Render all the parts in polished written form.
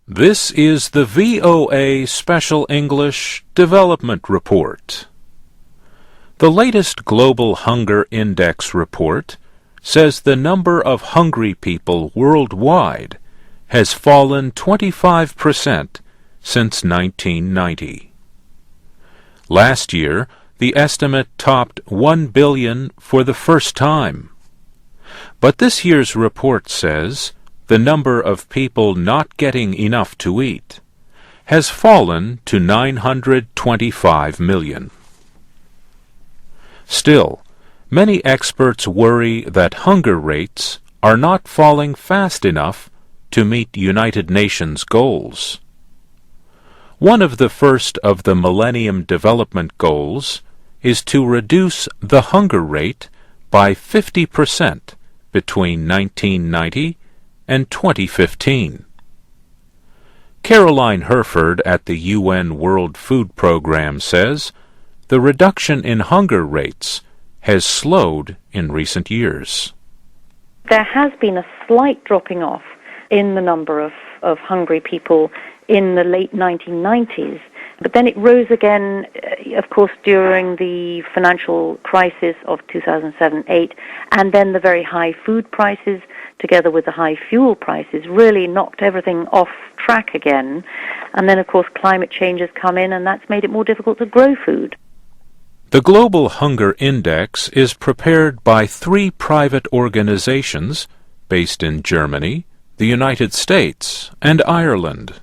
This is the VOA Special English Development Report. The latest Global Hunger Index report says the number of hungry people worldwide has fallen 25% since 1990. Last year, the estimate topped 1 billion for the first time. But this year's report says the number of people not getting enough to eat has fallen to 925 million. Still, many experts worry that hunger rates are not falling fast enough to meet United Nations goals. One of the first of the Millennium Development Goals is to reduce the hunger rate by 50% between 1990 and 2015. Caroline Herford at the UN World Food Programme says the reduction in hunger rates has slowed in recent years. There has been a slight dropping off in the number of hungry people in the late 1990s, but then it rose again, of course, during the financial crisis of 2007-8, and then the very high food prices, together with the high fuel prices, really knocked everything off track again. And then, of course, climate change has come in, and that's made it more difficult to grow food. The Global Hunger Index is prepared by 3 private organizations based in Germany, the United States, and Ireland.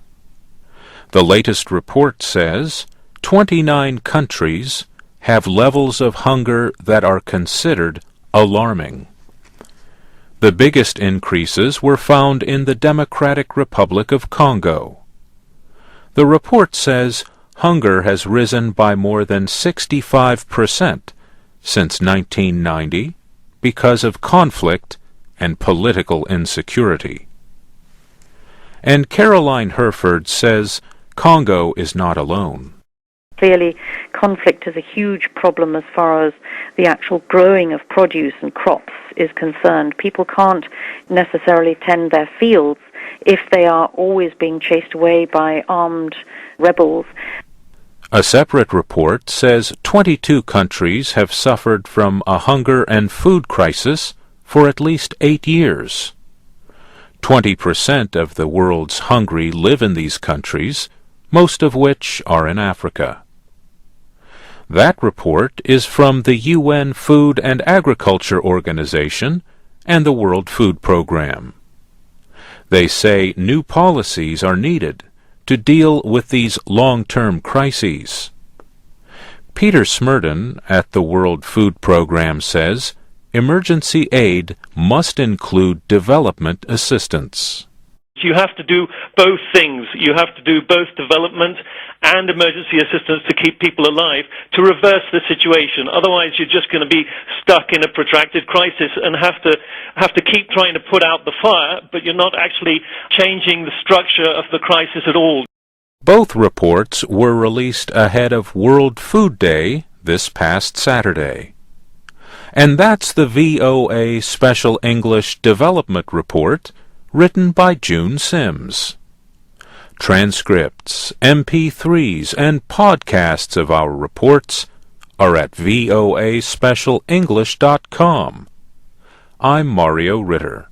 The latest report says 29 countries have levels of hunger that are considered alarming. The biggest increases were found in the Democratic Republic of Congo. The report says hunger has risen by more than 65% since 1990 because of conflict and political insecurity. And Caroline Herford says Congo is not alone. Clearly, conflict is a huge problem as far as the actual growing of produce and crops is concerned. People can't necessarily tend their fields if they are always being chased away by armed rebels. A separate report says 22 countries have suffered from a hunger and food crisis for at least 8 years. 20% of the world's hungry live in these countries, most of which are in Africa. That report is from the UN Food and Agriculture Organization and the World Food Programme. They say new policies are needed to deal with these long-term crises. Peter Smerdon at the World Food Programme says emergency aid must include development assistance. You have to do both things. You have to do both development and emergency assistance to keep people alive, to reverse the situation. Otherwise, you're just going to be stuck in a protracted crisis and have to keep trying to put out the fire, but you're not actually changing the structure of the crisis at all. Both reports were released ahead of World Food Day this past Saturday. And that's the VOA Special English Development Report, written by June Sims. Transcripts, MP3s, and podcasts of our reports are at voaspecialenglish.com. I'm Mario Ritter.